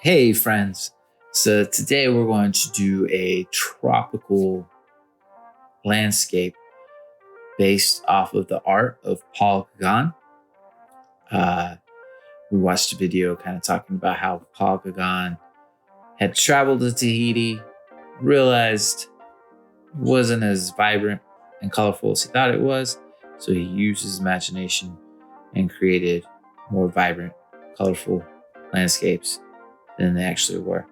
Hey friends, so today we're going to do a tropical landscape based off of the art of Paul Gauguin. Uh, we watched a video kind of talking about how Paul Gauguin had traveled to Tahiti, realized it wasn't as vibrant and colorful as he thought it was, so he used his imagination and created more vibrant, colorful landscapes than they actually were.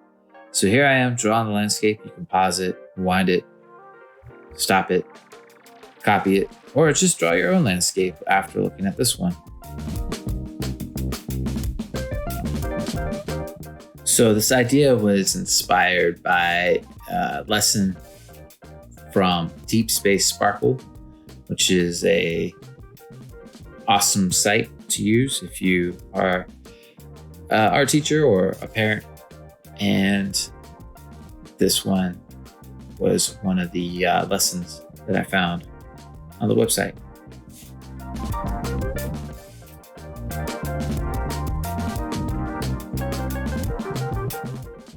So here I am drawing the landscape. You can pause it, rewind it, stop it, copy it, or just draw your own landscape after looking at this one. So this idea was inspired by a lesson from Deep Space Sparkle, which is a awesome site to use if you are an art teacher or a parent. And this one was one of the lessons that I found on the website.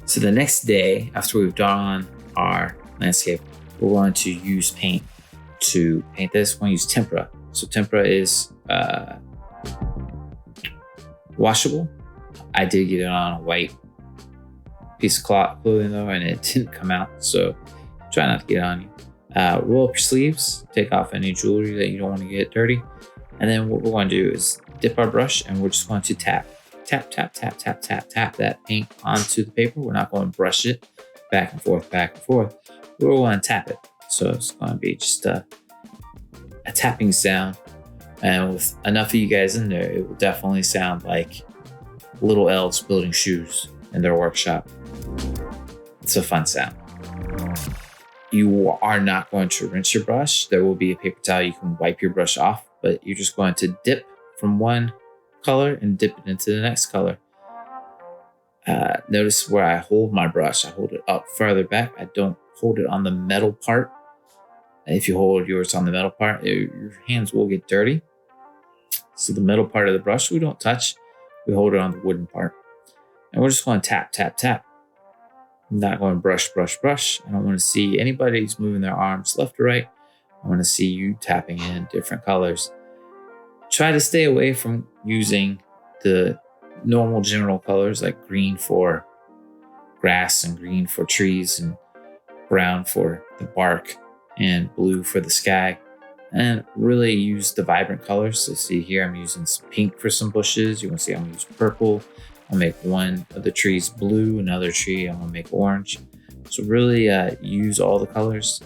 So the next day, after we've drawn our landscape, we're going to use paint to paint this. We're going to use tempera. So tempera is washable. I did get it on a white piece of clothing though, and it didn't come out, so try not to get it on you. Roll up your sleeves, take off any jewelry that you don't want to get dirty, and then what we're going to do is dip our brush and we're just going to tap that paint onto the paper. We're not going to brush it back and forth. We're going to tap it. So it's going to be just a tapping sound, and with enough of you guys in there, it will definitely sound like little elves building shoes in their workshop. It's a fun sound. You are not going to rinse your brush. There will be a paper towel you can wipe your brush off, but you're just going to dip from one color and dip it into the next color. Notice where I hold my brush. I hold it up farther back. I don't hold it on the metal part. If you hold yours on the metal part, your hands will get dirty. So the metal part of the brush we don't touch. We hold it on the wooden part. And we're just going to tap. I'm not going to brush. I don't want to see anybody who's moving their arms left or right. I want to see you tapping in different colors. Try to stay away from using the normal general colors like green for grass and green for trees and brown for the bark and blue for the sky. And really use the vibrant colors. So see here, I'm using some pink for some bushes. You want to see I'm going to use purple. I'll make one of the trees blue, another tree I'm gonna make orange. So really use all the colors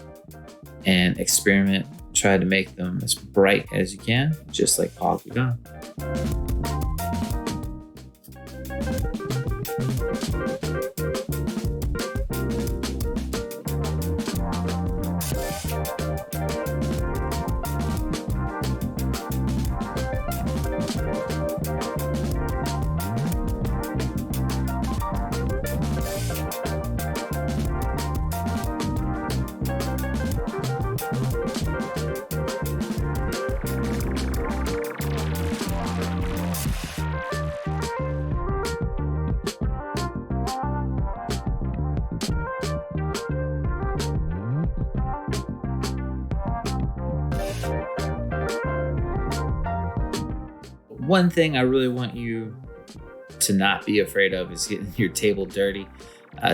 and experiment. Try to make them as bright as you can, just like Paul Gauguin. One thing I really want you to not be afraid of is getting your table dirty.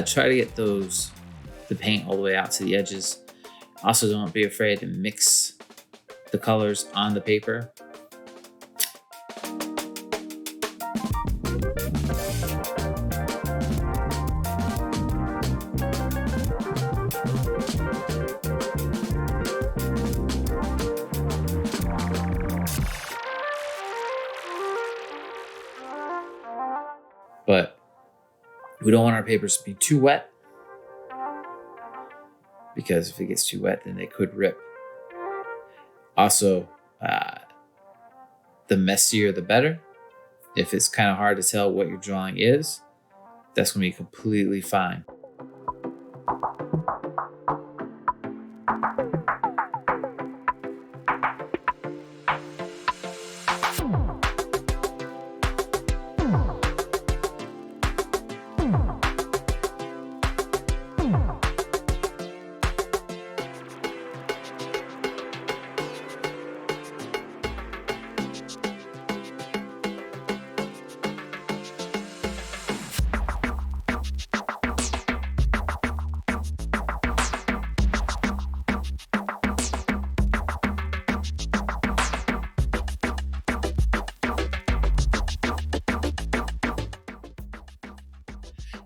Try to get the paint all the way out to the edges. Also, don't be afraid to mix the colors on the paper. But we don't want our papers to be too wet, because if it gets too wet, then they could rip. Also, the messier, the better. If it's kind of hard to tell what your drawing is, that's going to be completely fine.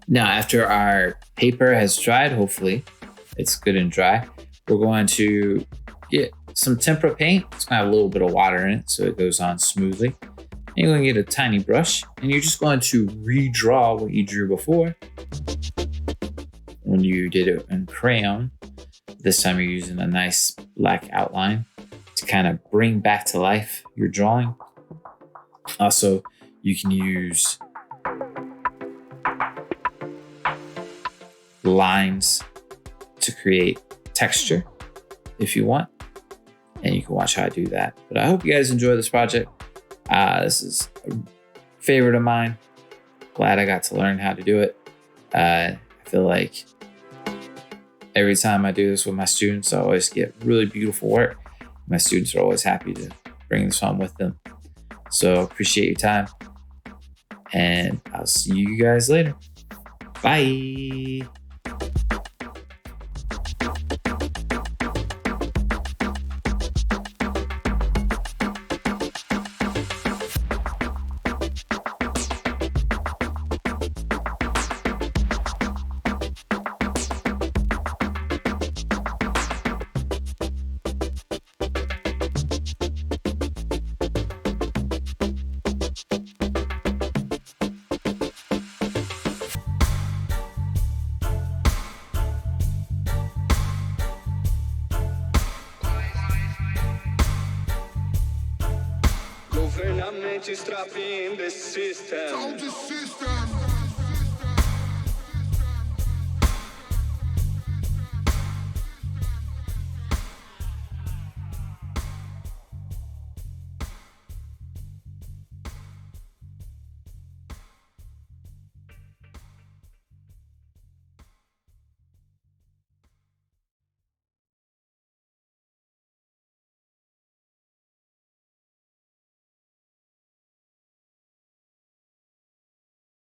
Now, after our paper has dried, hopefully it's good and dry, we're going to get some tempera paint. It's going to have a little bit of water in it so it goes on smoothly. And you're going to get a tiny brush and you're just going to redraw what you drew before when you did it in crayon. This time you're using a nice black outline to kind of bring back to life your drawing. Also, you can use lines to create texture if you want. And you can watch how I do that. But I hope you guys enjoy this project. This is a favorite of mine. Glad I got to learn how to do it. I feel like every time I do this with my students, I always get really beautiful work. My students are always happy to bring this home with them. So appreciate your time. And I'll see you guys later. Bye. Government is trapping the system.